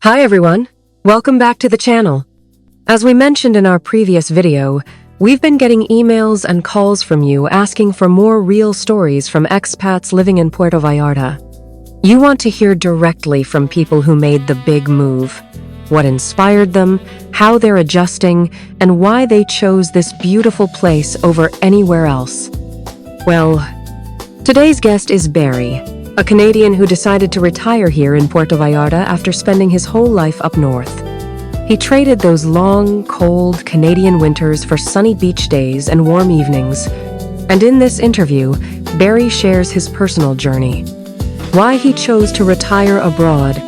Hi everyone, welcome back to the channel. As we mentioned in our previous video, we've been getting emails and calls from you asking for more real stories from expats living in Puerto Vallarta. You want to hear directly from people who made the big move, what inspired them, how they're adjusting, and why they chose this beautiful place over anywhere else. Well, today's guest is Barry, a Canadian who decided to retire here in Puerto Vallarta after spending his whole life up north. He traded those long, cold Canadian winters for sunny beach days and warm evenings. And in this interview, Barry shares his personal journey, why he chose to retire abroad,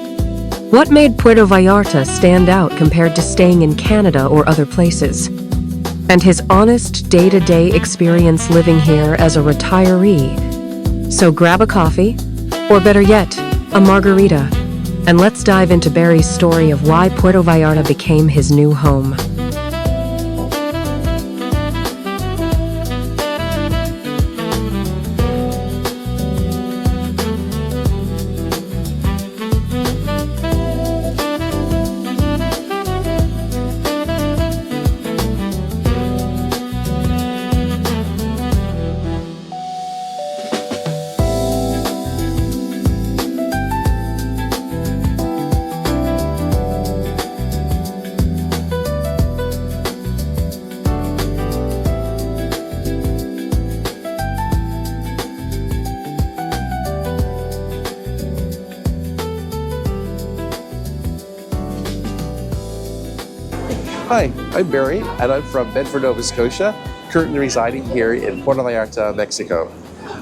what made Puerto Vallarta stand out compared to staying in Canada or other places, and his honest day-to-day experience living here as a retiree. So grab a coffee, or better yet, a margarita, and let's dive into Barry's story of why Puerto Vallarta became his new home. Hi, I'm Barry, and I'm from Bedford, Nova Scotia, currently residing here in Puerto Vallarta, Mexico.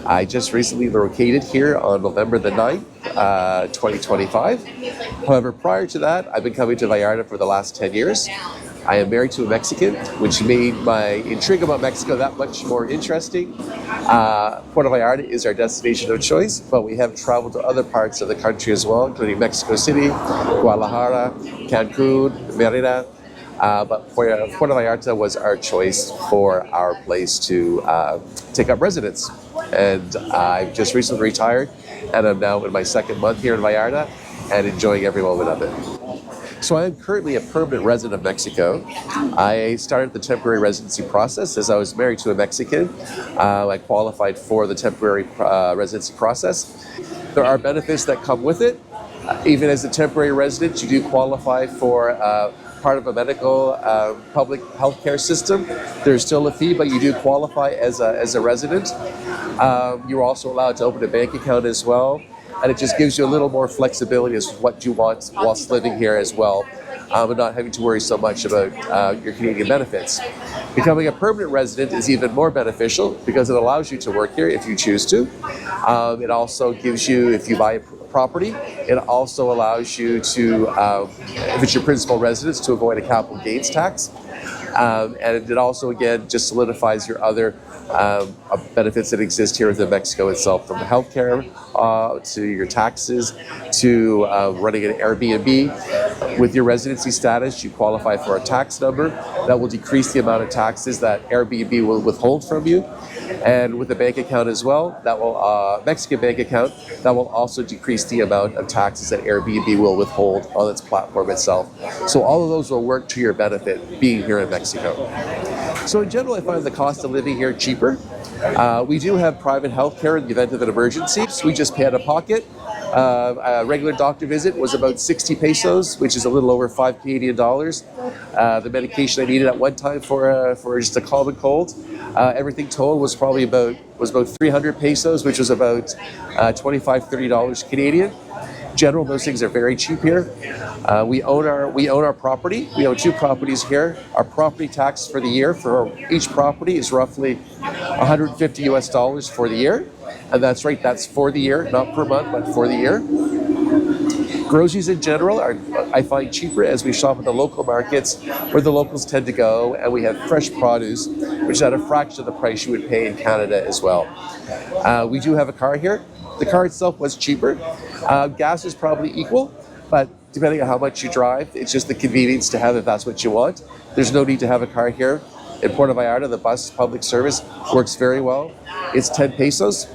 I just recently relocated here on November the 9th, 2025. However, prior to that, I've been coming to Vallarta for the last 10 years. I am married to a Mexican, which made my intrigue about Mexico that much more interesting. Puerto Vallarta is our destination of choice, but we have traveled to other parts of the country as well, including Mexico City, Guadalajara, Cancun, Merida. But Puerto Vallarta was our choice for our place to take up residence. And I've just recently retired, and I'm now in my second month here in Vallarta and enjoying every moment of it. So I am currently a permanent resident of Mexico. I started the temporary residency process as I was married to a Mexican. I qualified for the temporary residency process. There are benefits that come with it. Even as a temporary resident, you do qualify for part of a medical public healthcare system. There's still a fee, but you do qualify as a resident. You're also allowed to open a bank account as well, and it just gives you a little more flexibility as to what you want whilst living here as well, and not having to worry so much about your Canadian benefits. Becoming a permanent resident is even more beneficial because it allows you to work here if you choose to. It also gives you, if you buy a property, it also allows you to, if it's your principal residence, to avoid a capital gains tax. And it also, again, just solidifies your other benefits that exist here within Mexico itself, from healthcare to your taxes to running an Airbnb. With your residency status, you qualify for a tax number that will decrease the amount of taxes that Airbnb will withhold from you. And with a bank account as well, that will Mexican bank account, that will also decrease the amount of taxes that Airbnb will withhold on its platform itself. So all of those will work to your benefit being here in Mexico. So in general, I find the cost of living here cheaper. We do have private health care in the event of an emergency. So we just pay out of pocket. A regular doctor visit was about 60 pesos, which is a little over 5 Canadian dollars. The medication I needed at one time for just a common cold, everything total was probably about 300 pesos, which was about $25-30 Canadian. In general, those things are very cheap here. We own our property. We own two properties here. Our property tax for the year for each property is roughly $150 for the year. And that's right, that's for the year, not per month, but for the year. Groceries in general are, I find, cheaper as we shop at the local markets where the locals tend to go, and we have fresh produce, which is at a fraction of the price you would pay in Canada as well. We do have a car here. The car itself was cheaper. Gas is probably equal, but depending on how much you drive, it's just the convenience to have if that's what you want. There's no need to have a car here. In Puerto Vallarta, the bus public service works very well. It's 10 pesos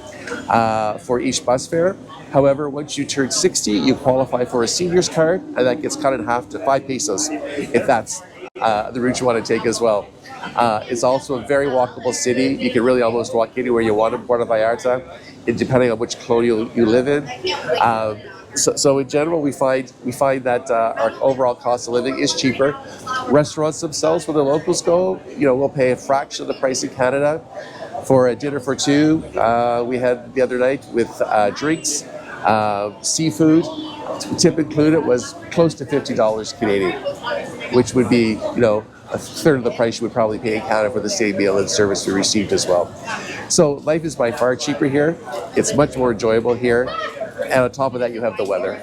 for each bus fare. However, once you turn 60, you qualify for a senior's card, and that gets cut in half to 5 pesos, if that's the route you want to take as well. It's also a very walkable city. You can really almost walk anywhere you want in Puerto Vallarta, depending on which colonial you live in. So in general, we find that our overall cost of living is cheaper. Restaurants themselves, when the locals go, we'll pay a fraction of the price in Canada for a dinner for two. We had the other night with drinks, seafood. Tip included was close to $50 Canadian, which would be a third of the price you would probably pay in Canada for the same meal and service we received as well. So life is by far cheaper here. It's much more enjoyable here. And on top of that, you have the weather.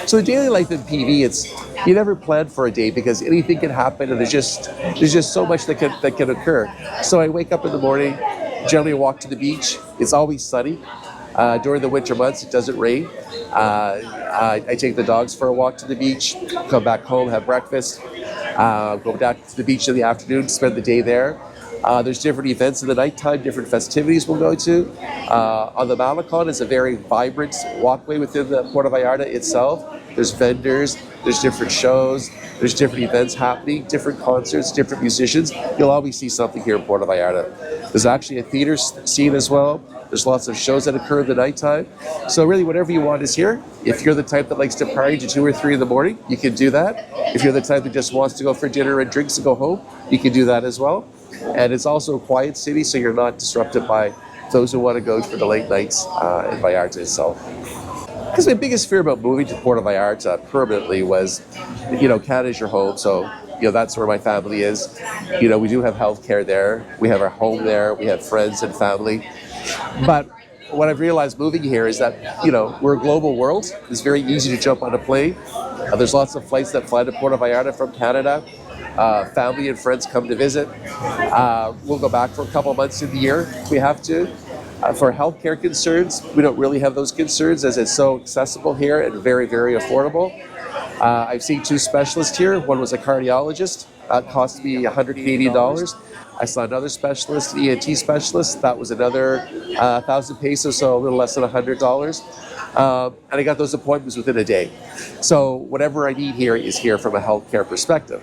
So the daily life in PV, you never plan for a day because anything can happen, and there's just so much that can occur. So I wake up in the morning, generally walk to the beach. It's always sunny. During the winter months, it doesn't rain. I take the dogs for a walk to the beach, come back home, have breakfast, go down to the beach in the afternoon, spend the day there. There's different events in the nighttime, different festivities we'll go to. On the Malecon, it's a very vibrant walkway within the Puerto Vallarta itself. There's vendors, there's different shows, there's different events happening, different concerts, different musicians. You'll always see something here in Puerto Vallarta. There's actually a theater scene as well. There's lots of shows that occur in the nighttime. So really whatever you want is here. If you're the type that likes to party to 2 or 3 in the morning, you can do that. If you're the type that just wants to go for dinner and drinks and go home, you can do that as well. And it's also a quiet city, so you're not disrupted by those who want to go for the late nights in Vallarta itself. Because my biggest fear about moving to Puerto Vallarta permanently was, Canada's your home, so that's where my family is. We do have healthcare there. We have our home there. We have friends and family. But what I've realized moving here is that, we're a global world. It's very easy to jump on a plane. There's lots of flights that fly to Puerto Vallarta from Canada. Family and friends come to visit. We'll go back for a couple of months in the year if we have to. For healthcare concerns, we don't really have those concerns as it's so accessible here and very, very affordable. I've seen 2 specialists here. One was a cardiologist. That cost me $180. I saw another specialist, an ENT specialist. That was another 1,000 pesos, so a little less than $100. And I got those appointments within a day. So whatever I need here is here from a healthcare perspective.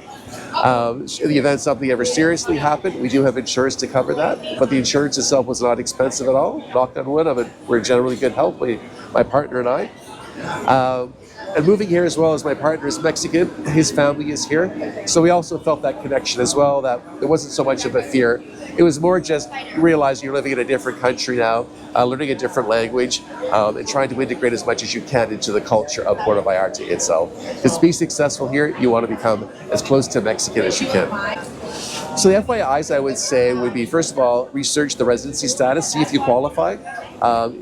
In the event something ever seriously happened, we do have insurance to cover that, but the insurance itself was not expensive at all. Knock on wood, we're in generally good health, my partner and I. And moving here as well as my partner is Mexican, his family is here. So we also felt that connection as well, that there wasn't so much of a fear. It was more just realizing you're living in a different country now, learning a different language, and trying to integrate as much as you can into the culture of Puerto Vallarta itself. Because to be successful here, you want to become as close to Mexican as you can. So the FYIs I would say would be, first of all, research the residency status, see if you qualify.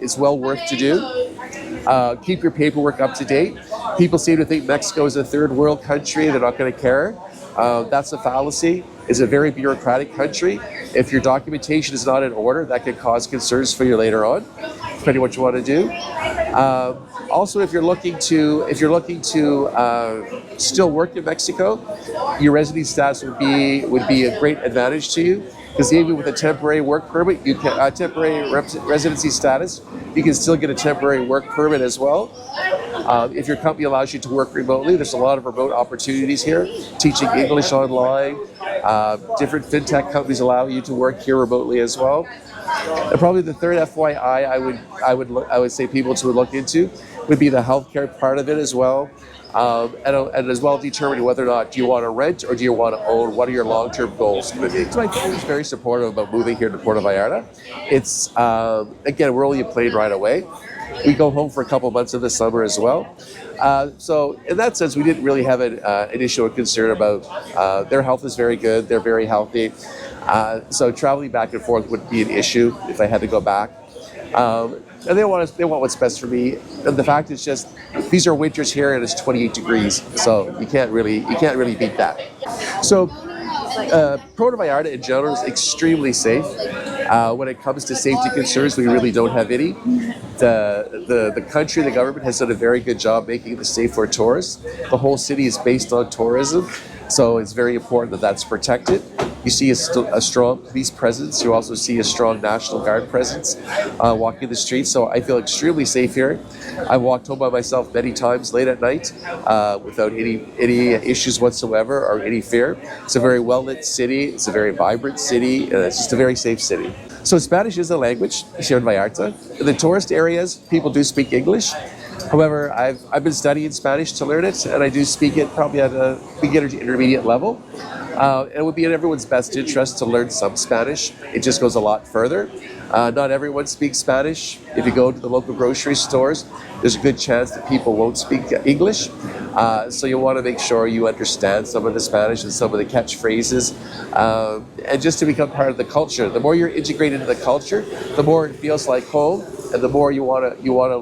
It's well worth to do. Keep your paperwork up to date. People seem to think Mexico is a third world country, they're not going to care. That's a fallacy. It's a very bureaucratic country. If your documentation is not in order, that could cause concerns for you later on, depending on what you want to do. Also, if you're looking to still work in Mexico, your residency status would be a great advantage to you. Because even with a temporary work permit, temporary residency status, you can still get a temporary work permit as well. If your company allows you to work remotely, there's a lot of remote opportunities here. Teaching English online, different fintech companies allow you to work here remotely as well. And probably the third FYI I would say people to look into would be the healthcare part of it as well. And as well determining whether or not do you want to rent or do you want to own, what are your long-term goals going to be. So my family is very supportive about moving here to Puerto Vallarta. It's, again, we're only a plane ride away. We go home for a couple months in the summer as well. So in that sense, we didn't really have an issue or concern about their health is very good. They're very healthy. So traveling back and forth wouldn't be an issue if I had to go back. And they want what's best for me. And the fact is just, these are winters here and it's 28 degrees. So you can't really beat that. So Puerto Vallarta in general is extremely safe. When it comes to safety concerns, we really don't have any. The country, the government has done a very good job making it safe for tourists. The whole city is based on tourism. So it's very important that that's protected. You see a strong police presence. You also see a strong National Guard presence walking the streets. So I feel extremely safe here. I've walked home by myself many times late at night without any issues whatsoever or any fear. It's a very well-lit city. It's a very vibrant city. And it's just a very safe city. So Spanish is a language here in Vallarta. In the tourist areas, people do speak English. However, I've been studying Spanish to learn it, and I do speak it probably at a beginner to intermediate level. It would be in everyone's best interest to learn some Spanish. It just goes a lot further. Not everyone speaks Spanish. If you go to the local grocery stores, there's a good chance that people won't speak English. So you want to make sure you understand some of the Spanish and some of the catchphrases, and just to become part of the culture. The more you're integrated into the culture, the more it feels like home, and the more you want to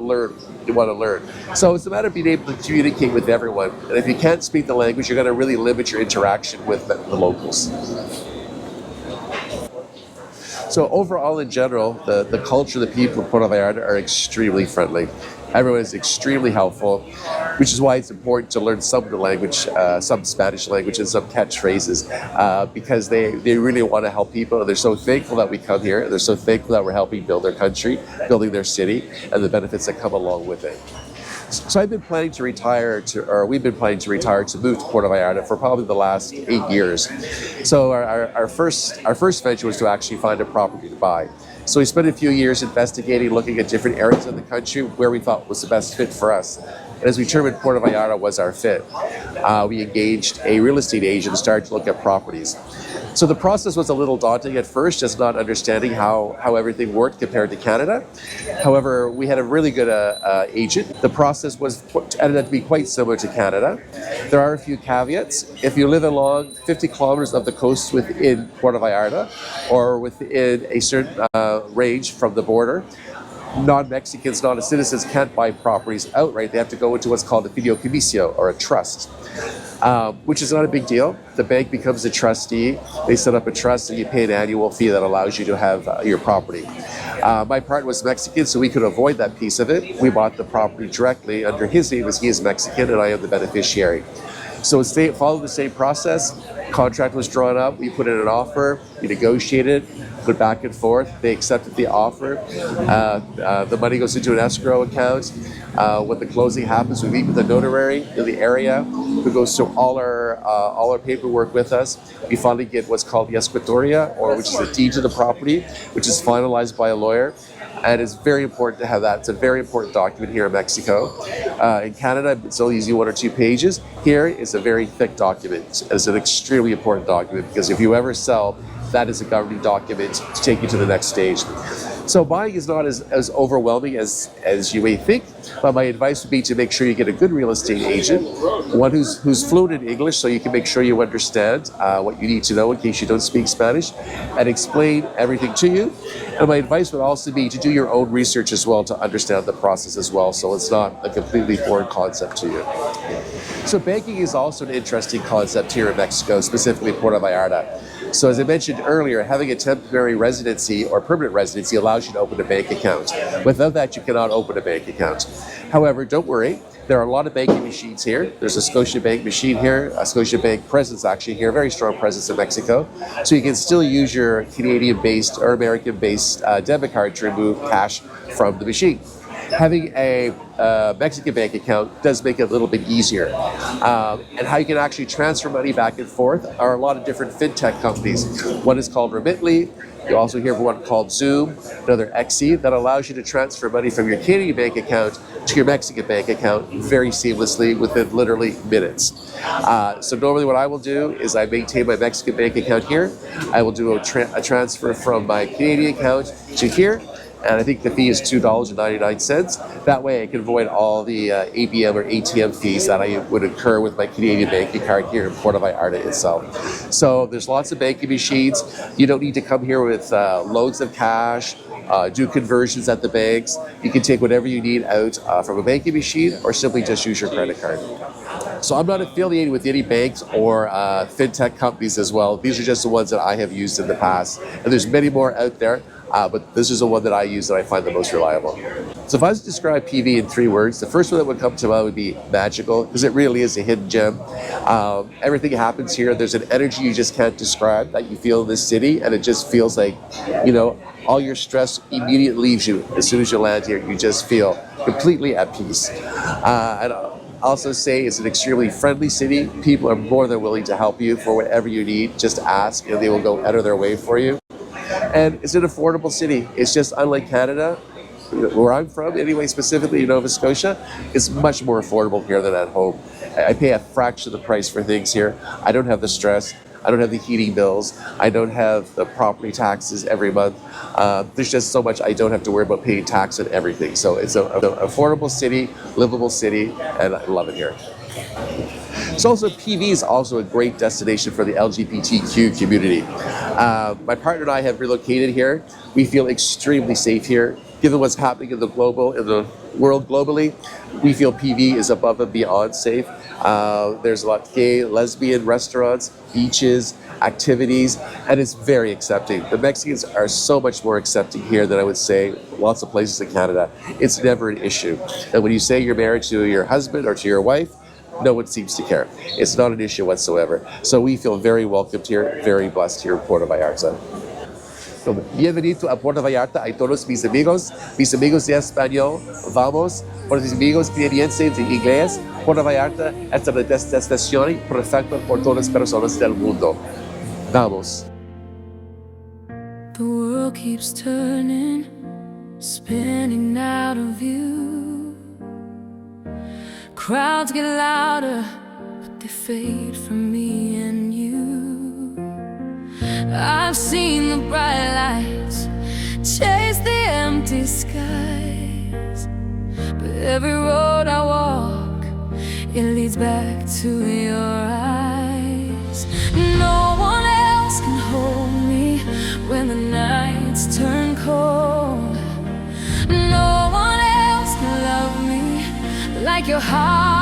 learn. So it's a matter of being able to communicate with everyone. And if you can't speak the language, you're going to really limit your interaction with the locals. So overall, in general, the culture, the people of Puerto Vallarta are extremely friendly. Everyone is extremely helpful, which is why it's important to learn some of the language, some Spanish language and some catchphrases, because they really want to help people. And they're so thankful that we come here. They're so thankful that we're helping build their country, building their city, and the benefits that come along with it. So I've been planning to retire we've been planning to retire to move to Puerto Vallarta for probably the last 8 years. So our first venture was to actually find a property to buy. So we spent a few years investigating, looking at different areas of the country where we thought was the best fit for us. And as we determined Puerto Vallarta was our fit, we engaged a real estate agent and started to look at properties. So the process was a little daunting at first, just not understanding how everything worked compared to Canada. However, we had a really good agent. The process ended up to be quite similar to Canada. There are a few caveats. If you live along 50 kilometers of the coast within Puerto Vallarta, or within a certain range from the border, non-Mexicans, non-citizens can't buy properties outright. They have to go into what's called a fideicomiso, or a trust, which is not a big deal. The bank becomes a trustee. They set up a trust, and you pay an annual fee that allows you to have your property. My partner was Mexican, so we could avoid that piece of it. We bought the property directly under his name, as he is Mexican, and I am the beneficiary. So it followed the same process. Contract was drawn up. We put in an offer. We negotiated, went back and forth. They accepted the offer. The money goes into an escrow account. When the closing happens, we meet with the notary in the area, who goes through all our paperwork with us. We finally get what's called the escritoria, which is a deed to the property, which is finalized by a lawyer. And it's very important to have that. It's a very important document here in Mexico. In Canada, it's only usually 1 or 2 pages. Here, it's a very thick document. It's an extremely important document, because if you ever sell, that is a governing document to take you to the next stage. So buying is not as overwhelming as you may think, but my advice would be to make sure you get a good real estate agent, one who's fluent in English, so you can make sure you understand what you need to know in case you don't speak Spanish, and explain everything to you. And my advice would also be to do your own research as well, to understand the process as well, so it's not a completely foreign concept to you. So banking is also an interesting concept here in Mexico, specifically Puerto Vallarta. So as I mentioned earlier, having a temporary residency or permanent residency allows you to open a bank account. Without that, you cannot open a bank account. However, don't worry. There are a lot of banking machines here. There's a Scotiabank machine here, a Scotiabank presence actually here, very strong presence in Mexico. So you can still use your Canadian-based or American-based debit card to remove cash from the machine. Having a Mexican bank account does make it a little bit easier. And how you can actually transfer money back and forth are a lot of different fintech companies. One is called Remitly. You also hear of one called Zoom, another Xe, that allows you to transfer money from your Canadian bank account to your Mexican bank account very seamlessly within literally minutes. So normally what I will do is I maintain my Mexican bank account here. I will do a transfer from my Canadian account to here. And I think the fee is $2.99. That way I can avoid all the ABM or ATM fees that I would incur with my Canadian banking card here in Puerto Vallarta itself. So there's lots of banking machines. You don't need to come here with loads of cash, do conversions at the banks. You can take whatever you need out from a banking machine, or simply just use your credit card. So I'm not affiliated with any banks or fintech companies as well. These are just the ones that I have used in the past. And there's many more out there. but this is the one that I use that I find the most reliable. So if I was to describe PV in 3 words, the first one that would come to mind would be magical, because it really is a hidden gem. Everything happens here. There's an energy you just can't describe that you feel in this city, and it just feels like, all your stress immediately leaves you as soon as you land here. You just feel completely at peace. And I'll also say it's an extremely friendly city. People are more than willing to help you for whatever you need. Just ask, and they will go out of their way for you. And it's an affordable city. It's just unlike Canada, where I'm from, anyway, specifically in Nova Scotia, it's much more affordable here than at home. I pay a fraction of the price for things here. I don't have the stress. I don't have the heating bills. I don't have the property taxes every month. There's just so much I don't have to worry about paying tax on everything. So it's an affordable city, livable city, and I love it here. So also, PV is also a great destination for the LGBTQ community. My partner and I have relocated here. We feel extremely safe here. Given what's happening in the world globally, we feel PV is above and beyond safe. There's a lot of gay, lesbian restaurants, beaches, activities, and it's very accepting. The Mexicans are so much more accepting here than I would say lots of places in Canada. It's never an issue. And when you say you're married to your husband or to your wife, no one seems to care. It's not an issue whatsoever. So we feel very welcomed here, very blessed here in Puerto Vallarta. So, bienvenido a Puerto Vallarta a todos mis amigos de español. Vamos, por mis amigos canadienses de inglés. Puerto Vallarta es una destinación perfecta por todas las personas del mundo. Vamos. The world keeps turning, spinning out of view. Crowds get louder, but they fade from me and you. I've seen the bright lights chase the empty skies, but every road I walk, it leads back to your eyes. No one else can hold me when the nights turn cold. No one else can love me like your heart